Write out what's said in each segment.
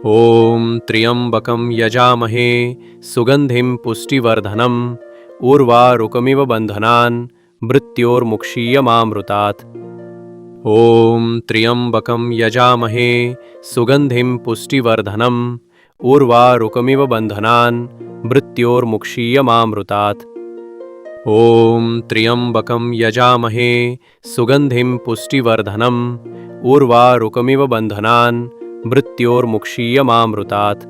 ॐ त्र्यम्बकं यजामहे सुगन्धिं पुष्टिवर्धनम् उर्वारुकमिव बन्धनान् मृत्योर्मुक्षीयमामृतात्। ॐ त्र्यम्बकं यजामहे सुगन्धिं पुष्टिवर्धनम् उर्वारुकमिव बन्धनान् मृत्योर्मुक्षीयमामृतात्। ॐ त्र्यम्बकं यजामहे सुगन्धिं पुष्टिवर्धनम् उर्वारुकमिव बन्धनान् मृत्योर्मुक्षीयमामृतात्।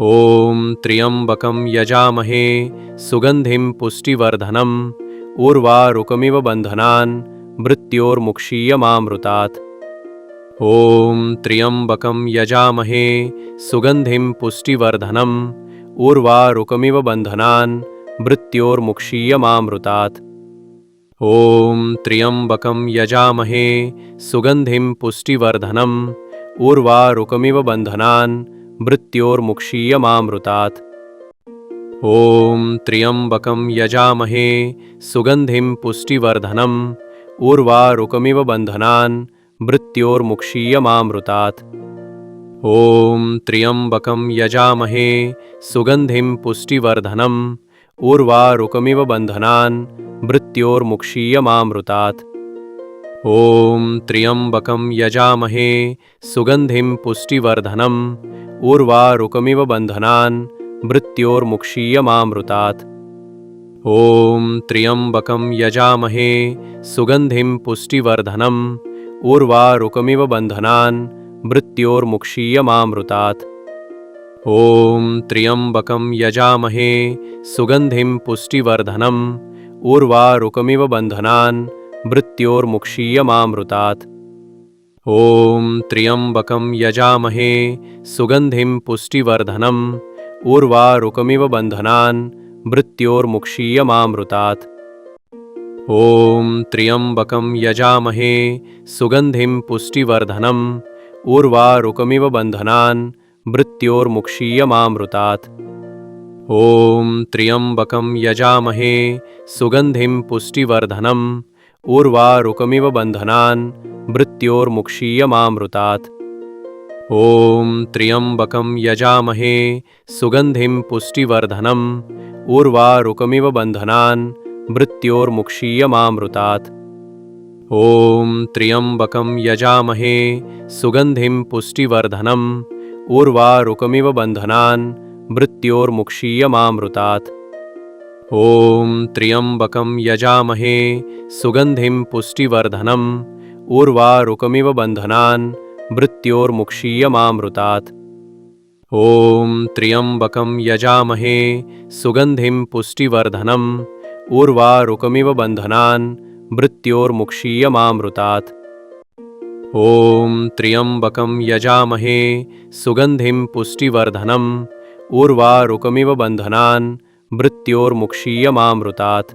ॐ त्र्यम्बकं यजामहे सुगन्धिं पुष्टिवर्धनम् उर्वारुकमिव बन्धनान् मृत्योर्मुक्षीयमामृतात्। ॐ त्र्यम्बकं यजामहे सुगन्धिं पुष्टिवर्धनम् उर्वारुकमिव बन्धनान् मृत्योर्मुक्षीयमामृतात्। ॐ त्र्यम्बकं यजामहे सुगन्धिं पुष्टिवर्धनम् उर्वारुकमिव बन्धनान् मृत्योर्मुक्षीयमामृतात्। ॐ त्र्यम्बकं यजामहे सुगन्धिं पुष्टिवर्धनम् उर्वारुकमिव बन्धनान् मृत्योर्मुक्षीयमामृतात्। ॐ त्र्यम्बकं यजामहे सुगन्धिं पुष्टिवर्धनम् उर्वारुकमिव बन्धनान् मृत्योर्मुक्षीयमामृतात्। ॐ त्र्यम्बकं यजामहे सुगन्धिं पुष्टिवर्धनम् उर्वारुकमिव बन्धनान् मृत्योर्मुक्षीयमामृतात्। ॐ त्र्यम्बकं यजामहे सुगन्धिं पुष्टिवर्धनम् उर्वारुकमिव बन्धनान् मृत्योर्मुक्षीयमामृतात्। ॐ त्र्यम्बकं यजामहे सुगन्धिं पुष्टिवर्धनम् उर्वारुकमिव बन्धनान् मृत्योर्मुक्षीयमामृतात्। ॐ त्र्यम्बकं यजामहे सुगन्धिं पुष्टिवर्धनम् उर्वारुकमिव बन्धनान् मृत्योर्मुक्षीयमामृतात्। ॐ त्र्यम्बकं यजामहे सुगन्धिं पुष्टिवर्धनम् उर्वारुकमिव बन्धनान् मृत्योर्मुक्षीयमामृतात्। ॐ त्र्यम्बकं यजामहे सुगन्धिं पुष्टिवर्धनम् उर्वारुकमिव बन्धनान् मृत्योर्मुक्षीयमामृतात्। ॐ त्र्यम्बकं यजामहे सुगन्धिं पुष्टिवर्धनम् उर्वारुकमिव बन्धनान् मृत्योर्मुक्षीयमामृतात्। ॐ त्र्यम्बकं यजामहे सुगन्धिं पुष्टिवर्धनम् उर्वारुकमिव बन्धनान् मृत्योर्मुक्षीयमामृतात्। ॐ त्र्यम्बकं यजामहे सुगन्धिं पुष्टिवर्धनम् उर्वारुकमिव बन्धनान् मृत्योर्मुक्षीयमामृतात्। ॐ त्र्यम्बकं यजामहे सुगन्धिं पुष्टिवर्धनम् उर्वारुकमिव बन्धनान् मृत्योर्मुक्षीयमामृतात्। ॐ त्र्यम्बकं यजामहे सुगन्धिं पुष्टिवर्धनम् उर्वारुकमिव बन्धनान् मृत्योर्मुक्षीयमामृतात्।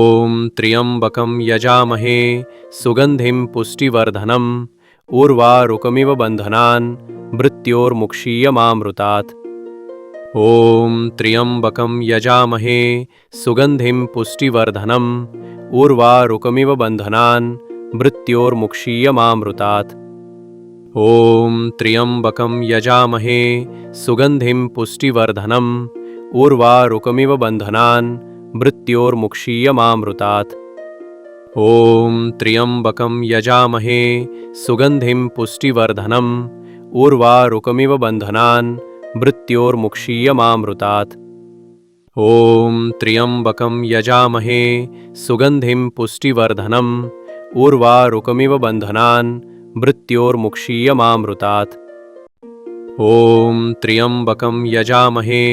ॐ त्र्यम्बकं यजामहे सुगन्धिं पुष्टिवर्धनम् उर्वारुकमिव बन्धनान् मृत्योर्मुक्षीयमामृतात्। ॐ त्र्यम्बकं यजामहे सुगन्धिं पुष्टिवर्धनम् उर्वारुकमिव बन्धनान् मृत्योर्मुक्षीयमामृतात्। ॐ त्र्यम्बकं यजामहे सुगन्धिं पुष्टिवर्धनम् उर्वारुकमिव बन्धनान् मृत्योर्मुक्षीयमामृतात्। ॐ त्र्यम्बकं यजामहे सुगन्धिं पुष्टिवर्धनम् उर्वारुकमिव बन्धनान् मृत्योर्मुक्षीयमामृतात्। ॐ त्र्यम्बकं यजामहे सुगन्धिं पुष्टिवर्धनम् उर्वारुकमिव बन्धनान् मृत्योर्मुक्षीयमामृतात्। ॐ त्र्यम्बकं यजामहे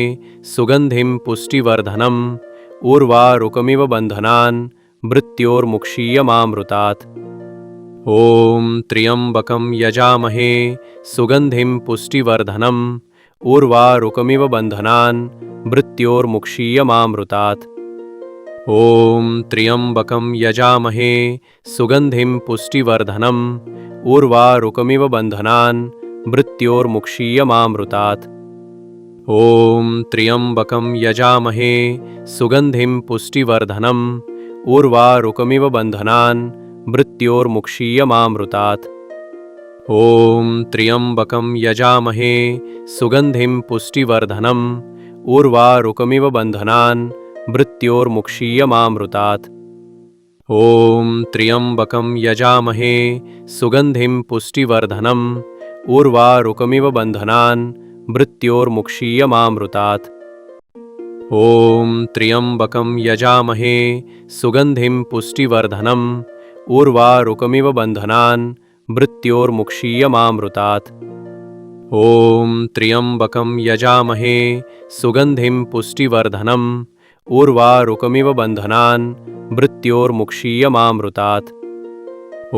सुगन्धिं पुष्टिवर्धनम् उर्वारुकमिव बन्धनान् मृत्योर्मुक्षीयमामृतात्। ॐ त्र्यम्बकं यजामहे सुगन्धिं पुष्टिवर्धनम् उर्वारुकमिव बन्धनान् मृत्योर्मुक्षीयमामृतात्। ॐ त्र्यम्बकं यजामहे सुगन्धिं पुष्टिवर्धनम् उर्वारुकमिव बन्धनान् मृत्योर्मुक्षीयमामृतात्। ॐ त्र्यम्बकं यजामहे सुगन्धिं पुष्टिवर्धनम् उर्वारुकमिव बन्धनान् मृत्योर्मुक्षीयमामृतात्। ॐ त्र्यम्बकं यजामहे सुगन्धिं पुष्टिवर्धनम् उर्वारुकमिव बन्धनान् मृत्योर्मुक्षीयमामृतात्। ॐ त्र्यम्बकं यजामहे सुगन्धिं पुष्टिवर्धनम् उर्वारुकमिव बन्धनान् मृत्योर्मुक्षीयमामृतात्। ॐ त्र्यम्बकं यजामहे सुगन्धिं पुष्टिवर्धनम् उर्वारुकमिव बन्धनान् मृत्योर्मुक्षीयमामृतात्। ॐ त्र्यम्बकं यजामहे सुगन्धिं पुष्टिवर्धनम् उर्वारुकमिव बन्धनान् मृत्योर्मुक्षीयमामृतात्।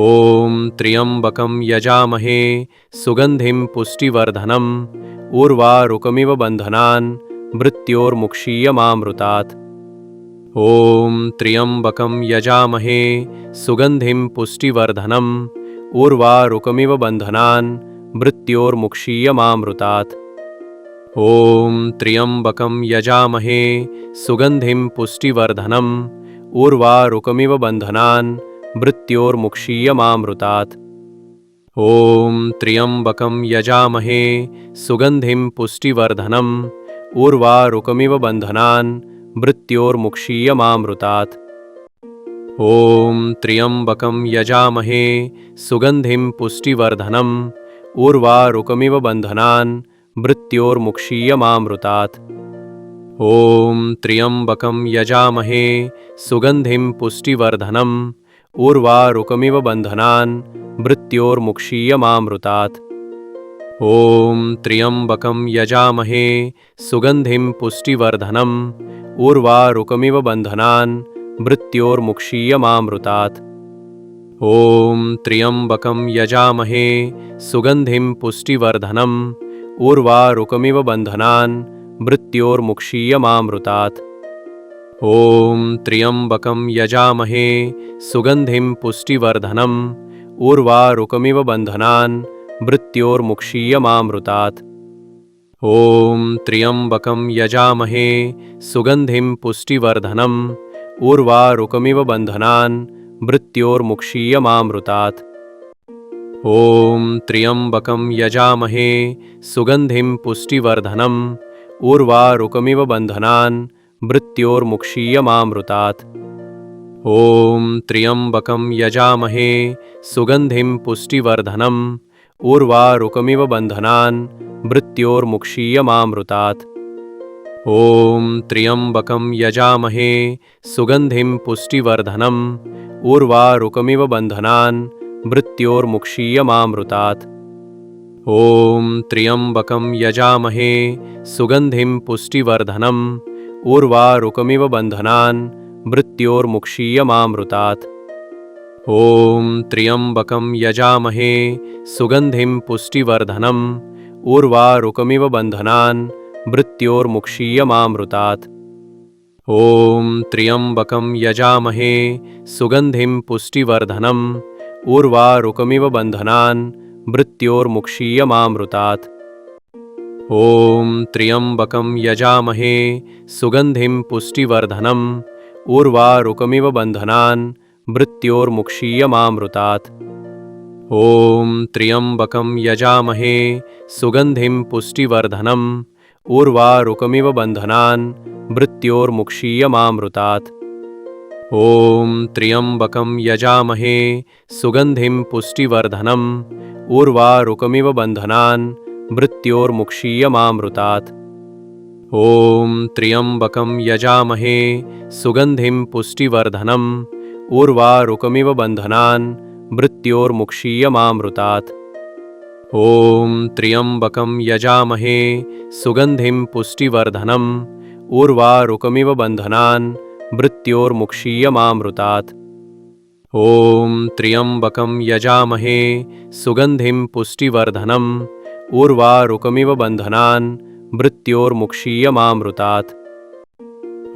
ॐ त्र्यम्बकं यजामहे सुगन्धिं पुष्टिवर्धनम् उर्वारुकमिव बन्धनान् मृत्योर्मुक्षीयमामृतात्। ॐ त्र्यम्बकं यजामहे सुगन्धिं पुष्टिवर्धनम् उर्वारुकमिव बन्धनान् मृत्योर्मुक्षीयमामृतात्। ॐ त्र्यम्बकं यजामहे सुगन्धिं पुष्टिवर्धनम् उर्वारुकमिव बन्धनान् मृत्योर्मुक्षीयमामृतात्। ॐ त्र्यम्बकं यजामहे सुगन्धिं पुष्टिवर्धनम् उर्वारुकमिव बन्धनान् मृत्योर्मुक्षीयमामृतात्। ॐ त्र्यम्बकं यजामहे सुगन्धिं पुष्टिवर्धनम् उर्वारुकमिव बन्धनान् मृत्योर्मुक्षीयमामृतात्। ॐ त्र्यम्बकं यजामहे सुगन्धिं पुष्टिवर्धनम् उर्वारुकमिव बन्धनान् मृत्योर्मुक्षीयमामृतात्। ॐ त्र्यम्बकं यजामहे सुगन्धिं पुष्टिवर्धनम् उर्वारुकमिव बन्धनान् मृत्योर्मुक्षीयमामृतात्। ॐ त्र्यम्बकं यजामहे सुगन्धिं पुष्टिवर्धनम् उर्वारुकमिव बन्धनान् मृत्योर्मुक्षीयमामृतात्। ॐ त्र्यम्बकं यजामहे सुगन्धिं पुष्टिवर्धनम् उर्वारुकमिव बन्धनान् मृत्योर्मुक्षीयमामृतात्। ॐ त्र्यम्बकं यजामहे सुगन्धिं पुष्टिवर्धनम् उर्वारुकमिव बन्धनान् मृत्योर्मुक्षीयमामृतात्। ॐ त्र्यम्बकं यजामहे सुगन्धिं पुष्टिवर्धनम् उर्वारुकमिव बन्धनान् मृत्योर्मुक्षीयमामृतात्। ॐ त्र्यम्बकं यजामहे सुगन्धिं पुष्टिवर्धनम् उर्वारुकमिव बन्धनान् मृत्योर्मुक्षीयमामृतात्। ॐ त्र्यम्बकं यजामहे सुगन्धिं पुष्टिवर्धनम् उर्वारुकमिव बन्धनान् मृत्योर्मुक्षीयमामृतात्। ॐ त्र्यम्बकं यजामहे सुगन्धिं पुष्टिवर्धनम् उर्वारुकमिव बन्धनान् मृत्योर्मुक्षीयमामृतात्। ॐ त्र्यम्बकं यजामहे सुगन्धिं पुष्टिवर्धनम् उर्वारुकमिव बन्धनान् मृत्योर्मुक्षीयमामृतात्। ॐ त्र्यम्बकं यजामहे सुगन्धिं पुष्टिवर्धनम् उर्वारुकमिव बन्धनान् मृत्योर्मुक्षीयमामृतात्। ॐ त्र्यम्बकं यजामहे सुगन्धिं पुष्टिवर्धनम् उर्वारुकमिव बन्धनान् मृत्योर्मुक्षीयमामृतात्। ॐ त्र्यम्बकं यजामहे सुगन्धिं पुष्टिवर्धनम् उर्वारुकमिव बन्धनान् मृत्योर्मुक्षीयमामृतात्। ॐ त्र्यम्बकं यजामहे सुगन्धिं पुष्टिवर्धनम् उर्वारुकमिव बन्धनान् मृत्योर्मुक्षीयमामृतात्। ॐ त्र्यम्बकं यजामहे सुगन्धिं पुष्टिवर्धनम् उर्वारुकमिव बन्धनान् मृत्योर्मुक्षीयमामृतात्। ॐ त्र्यम्बकं यजामहे सुगन्धिं पुष्टिवर्धनम् उर्वारुकमिव बन्धनान् मृत्योर्मुक्षीयमामृतात्। ॐ त्र्यम्बकं यजामहे सुगन्धिं पुष्टिवर्धनम् उर्वारुकमिव बन्धनान् मृत्योर्मुक्षीयमामृतात्।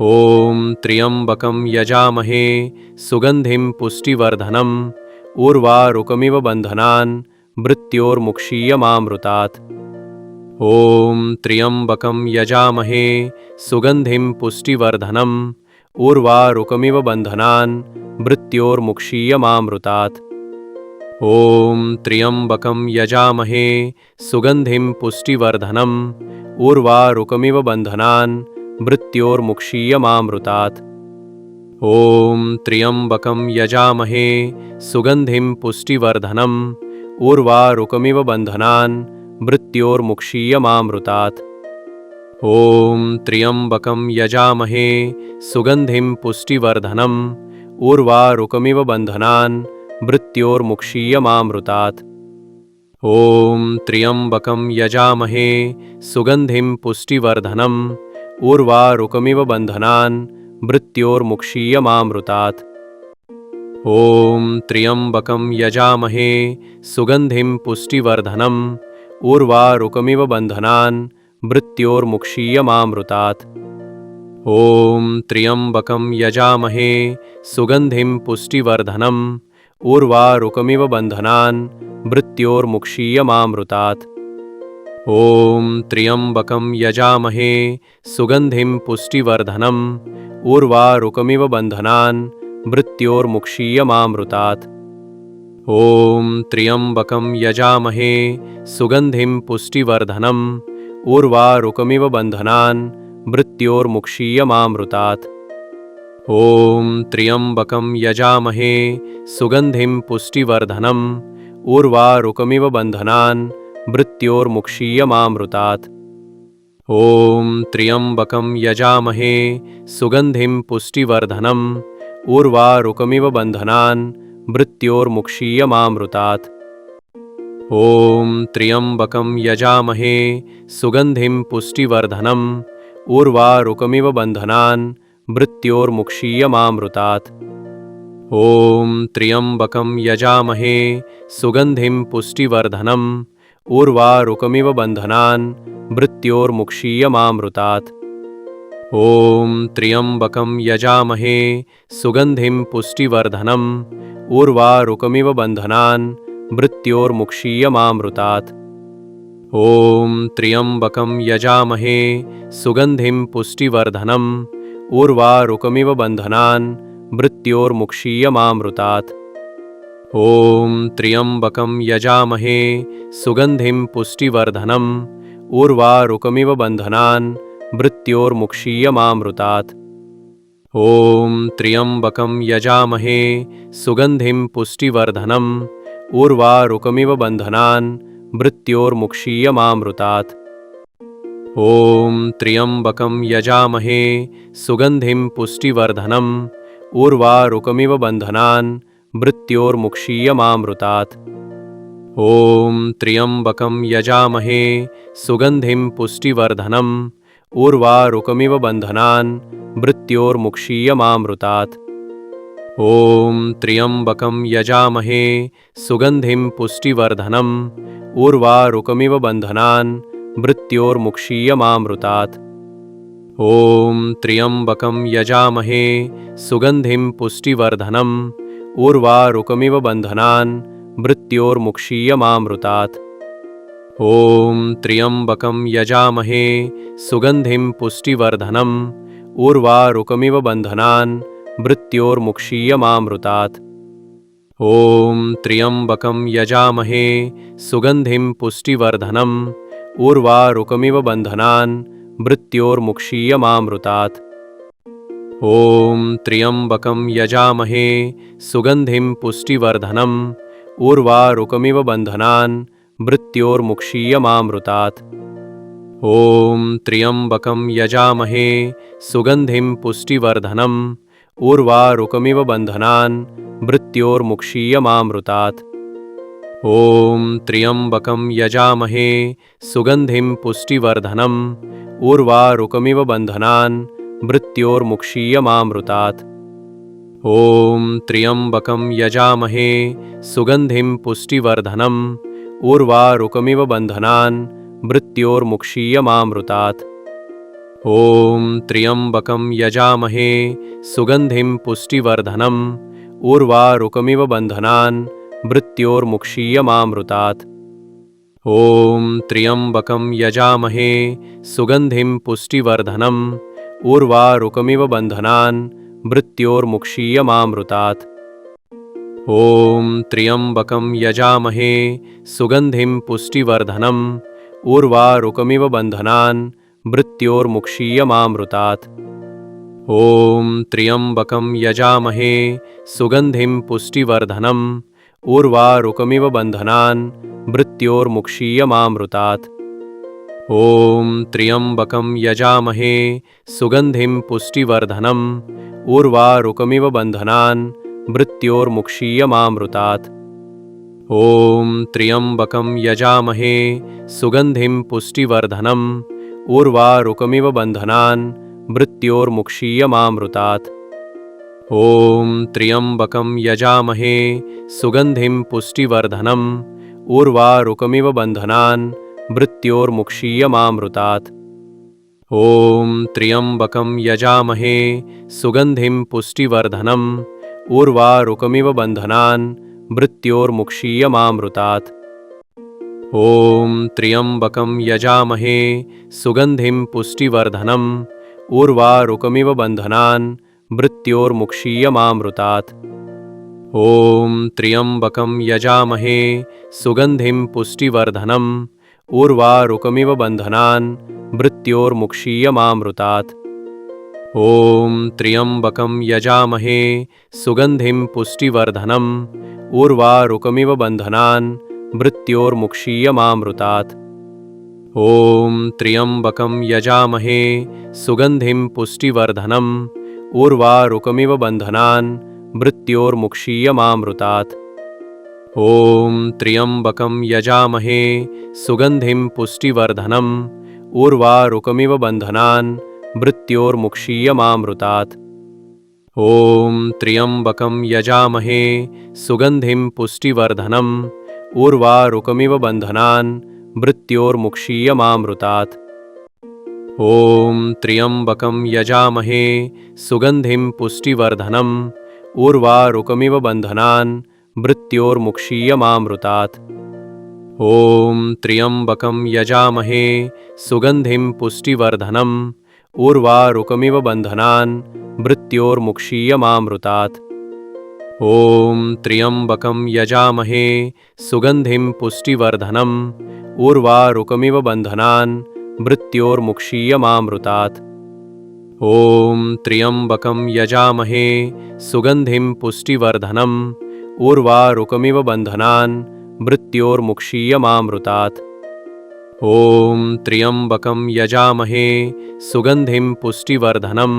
ॐ त्र्यम्बकं यजामहे सुगन्धिं पुष्टिवर्धनम् उर्वारुकमिव बन्धनान् मृत्योर्मुक्षीयमामृतात्। ॐ त्र्यम्बकं यजामहे सुगन्धिं पुष्टिवर्धनम् उर्वारुकमिव बन्धनान् मृत्योर्मुक्षीयमामृतात्। ॐ त्र्यम्बकं यजामहे सुगन्धिं पुष्टिवर्धनम् उर्वारुकमिव बन्धनान् मृत्योर्मुक्षीयमामृतात्। ॐ त्र्यम्बकं यजामहे सुगन्धिं पुष्टिवर्धनम् उर्वारुकमिव बन्धनान् मृत्योर्मुक्षीयमामृतात्। ॐ त्र्यम्बकं यजामहे सुगन्धिं पुष्टिवर्धनम् उर्वारुकमिव बन्धनान् मृत्योर्मुक्षीयमामृतात्। ॐ त्र्यम्बकं यजामहे सुगन्धिं पुष्टिवर्धनम् उर्वारुकमिव बन्धनान् मृत्योर्मुक्षीयमामृतात्। ॐ त्र्यम्बकं यजामहे सुगन्धिं पुष्टिवर्धनम् उर्वारुकमिव बन्धनान् मृत्योर्मुक्षीयमामृतात्। ॐ त्र्यम्बकं यजामहे सुगन्धिं पुष्टिवर्धनम् उर्वारुकमिव बन्धनान् मृत्योर्मुक्षीयमामृतात्। ॐ त्र्यम्बकं यजामहे सुगन्धिं पुष्टिवर्धनम् उर्वारुकमिव बन्धनान् मृत्योर्मुक्षीयमामृतात्। ॐ त्र्यम्बकं यजामहे सुगन्धिं पुष्टिवर्धनम् उर्वारुकमिव बन्धनान् मृत्योर्मुक्षीयमामृतात्। ॐ त्र्यम्बकं यजामहे सुगन्धिं पुष्टिवर्धनम् उर्वारुकमिव बन्धनान् मृत्योर्मुक्षीयमामृतात्। ॐ त्र्यम्बकं यजामहे सुगन्धिं पुष्टिवर्धनम् उर्वारुकमिव बन्धनान् मृत्योर्मुक्षीयमामृतात्। ॐ त्र्यम्बकं यजामहे सुगन्धिं पुष्टिवर्धनम् उर्वारुकमिव बन्धनान् मृत्योर्मुक्षीयमामृतात्। ॐ त्र्यम्बकं यजामहे सुगन्धिं पुष्टिवर्धनम् उर्वारुकमिव बन्धनान् मृत्योर्मुक्षीयमामृतात्। ॐ त्र्यम्बकं यजामहे सुगन्धिं पुष्टिवर्धनम् उर्वारुकमिव बन्धनान् मृत्योर्मुक्षीयमामृतात्। ॐ त्र्यम्बकं यजामहे सुगन्धिं पुष्टिवर्धनम् उर्वारुकमिव बन्धनान् मृत्योर्मुक्षीयमामृतात्। ॐ त्र्यम्बकं यजामहे सुगन्धिं पुष्टिवर्धनम् उर्वारुकमिव बन्धनान् मृत्योर्मुक्षीयमामृतात्। ॐ त्र्यम्बकं यजामहे सुगन्धिं पुष्टिवर्धनम् उर्वारुकमिव बन्धनान् मृत्योर्मुक्षीयमामृतात्। ॐ त्र्यम्बकं यजामहे सुगन्धिं पुष्टिवर्धनम् उर्वारुकमिव बन्धनान् मृत्योर्मुक्षीयमामृतात्। ॐ त्र्यम्बकं यजामहे सुगन्धिं पुष्टिवर्धनम् उर्वारुकमिव बन्धनान् मृत्योर्मुक्षीयमामृतात्। ॐ त्र्यम्बकं यजामहे सुगन्धिं पुष्टिवर्धनम् उर्वारुकमिव बन्धनान् मृत्योर्मुक्षीयमामृतात्। ॐ त्र्यम्बकं यजामहे सुगन्धिं पुष्टिवर्धनम् उर्वारुकमिव बन्धनान् मृत्योर्मुक्षीयमामृतात्। ॐ त्र्यम्बकं यजामहे सुगन्धिं पुष्टिवर्धनम् उर्वारुकमिव बन्धनान् मृत्योर्मुक्षीयमामृतात्। ॐ त्र्यम्बकं यजामहे सुगन्धिं पुष्टिवर्धनम् उर्वारुकमिव बन्धनान् मृत्योर्मुक्षीयमामृतात्। ॐ त्र्यम्बकं यजामहे सुगन्धिं पुष्टिवर्धनम् उर्वारुकमिव बन्धनान् मृत्योर्मुक्षीयमामृतात्। ॐ त्र्यम्बकं यजामहे सुगन्धिं पुष्टिवर्धनम् उर्वारुकमिव बन्धनान् मृत्योर्मुक्षीयमामृतात्। ॐ त्र्यम्बकं यजामहे सुगन्धिं पुष्टिवर्धनम् उर्वारुकमिव बन्धनान् मृत्योर्मुक्षीयमामृतात्। ॐ त्र्यम्बकं यजामहे सुगन्धिं पुष्टिवर्धनम् उर्वारुकमिव बन्धनान् मृत्योर्मुक्षीयमामृतात्। ॐ त्र्यम्बकं यजामहे सुगन्धिं पुष्टिवर्धनम् उर्वारुकमिव बन्धनान् मृत्योर्मुक्षीयमामृतात्। ॐ त्र्यम्बकं यजामहे सुगन्धिं पुष्टिवर्धनम् उर्वारुकमिव बन्धनान् मृत्योर्मुक्षीयमामृतात्। ॐ त्र्यम्बकं यजामहे सुगन्धिं पुष्टिवर्धनम् उर्वारुकमिव बन्धनान् मृत्योर्मुक्षीयमामृतात्। ॐ त्र्यम्बकं यजामहे सुगन्धिं पुष्टिवर्धनम् उर्वारुकमिव बन्धनान् मृत्योर्मुक्षीयमामृतात्। ॐ त्र्यम्बकं यजामहे सुगन्धिं पुष्टिवर्धनम् उर्वारुकमिव बन्धनान् मृत्योर्मुक्षीयमामृतात्। ॐ त्र्यम्बकं यजामहे सुगन्धिं पुष्टिवर्धनम् उर्वारुकमिव बन्धनान् मृत्योर्मुक्षीयमामृतात्। ॐ त्र्यम्बकं यजामहे सुगन्धिं पुष्टिवर्धनम् उर्वारुकमिव बन्धनान् मृत्योर्मुक्षीयमामृतात्। ॐ त्र्यम्बकं यजामहे सुगन्धिं पुष्टिवर्धनम् उर्वारुकमिव बन्धनान् मृत्योर्मुक्षीयमामृतात्। ॐ त्र्यम्बकं यजामहे सुगन्धिं पुष्टिवर्धनम् उर्वारुकमिव बन्धनान् मृत्योर्मुक्षीयमामृतात्। ॐ त्र्यम्बकं यजामहे सुगन्धिं पुष्टिवर्धनम् उर्वारुकमिव बन्धनान् मृत्योर्मुक्षीयमामृतात्। ॐ त्र्यम्बकं यजामहे सुगन्धिं पुष्टिवर्धनम् उर्वारुकमिव बन्धनान् मृत्योर्मुक्षीयमामृतात्। ॐ त्र्यम्बकं यजामहे सुगन्धिं पुष्टिवर्धनम् उर्वारुकमिव बन्धनान् मृत्योर्मुक्षीयमामृतात्। ॐ त्र्यम्बकं यजामहे सुगन्धिं पुष्टिवर्धनम् उर्वारुकमिव बन्धनान् मृत्योर्मुक्षीयमामृतात्। ॐ त्र्यम्बकं यजामहे सुगन्धिं पुष्टिवर्धनम् उर्वारुकमिव बन्धनान् मृत्योर्मुक्षीयमामृतात्। ॐ त्र्यम्बकं यजामहे सुगन्धिं पुष्टिवर्धनम् उर्वारुकमिव बन्धनान् मृत्योर्मुक्षीयमामृतात्। ॐ त्र्यम्बकं यजामहे सुगन्धिं पुष्टिवर्धनम् उर्वारुकमिव बन्धनान् मृत्योर्मुक्षीयमामृतात्। ॐ त्र्यम्बकं यजामहे सुगन्धिं पुष्टिवर्धनम् उर्वारुकमिव बन्धनान् मृत्योर्मुक्षीयमामृतात्। ॐ त्र्यम्बकं यजामहे सुगन्धिं पुष्टिवर्धनम् उर्वारुकमिव बन्धनान् मृत्योर्मुक्षीयमामृतात्। ॐ त्र्यम्बकं यजामहे सुगन्धिं पुष्टिवर्धनम्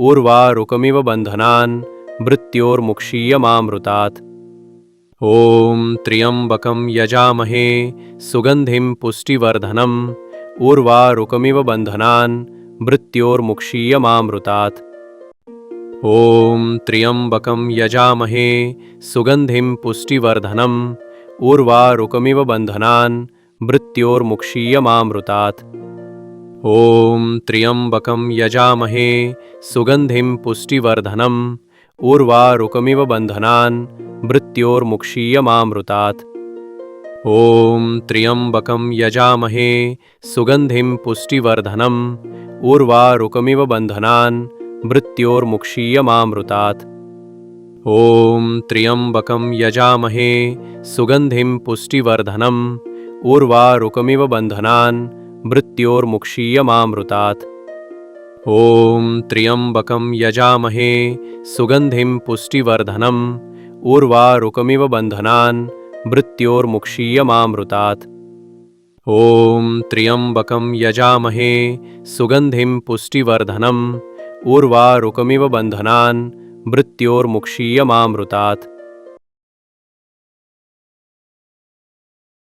उर्वारुकमिव बन्धनान् मृत्योर्मुक्षीयमामृतात्। ॐ त्र्यम्बकं यजामहे सुगन्धिं पुष्टिवर्धनम् उर्वारुकमिव बन्धनान् मृत्योर्मुक्षीयमामृतात्। ॐ त्र्यम्बकं यजामहे सुगन्धिं पुष्टिवर्धनम् उर्वारुकमिव बन्धनान् मृत्योर्मुक्षीयमामृतात्। ॐ त्र्यम्बकं यजामहे सुगन्धिं पुष्टिवर्धनम् उर्वारुकमिव बन्धनान् मृत्योर्मुक्षीयमामृतात्। ॐ त्र्यम्बकं यजामहे सुगन्धिं पुष्टिवर्धनम् उर्वारुकमिव बन्धनान् मृत्योर्मुक्षीयमामृतात्। ॐ त्र्यम्बकं यजामहे सुगन्धिं पुष्टिवर्धनम् उर्वारुकमिव बन्धनान् मृत्योर्मुक्षीयमामृतात्। ॐ त्र्यम्बकं यजामहे सुगन्धिं पुष्टिवर्धनम् उर्वारुकमिव बन्धनान् मृत्योर्मुक्षीयमामृतात्। ॐ त्र्यम्बकं यजामहे सुगन्धिं पुष्टिवर्धनम् उर्वारुकमिव बन्धनान् मृत्योर्मुक्षीयमामृतात्।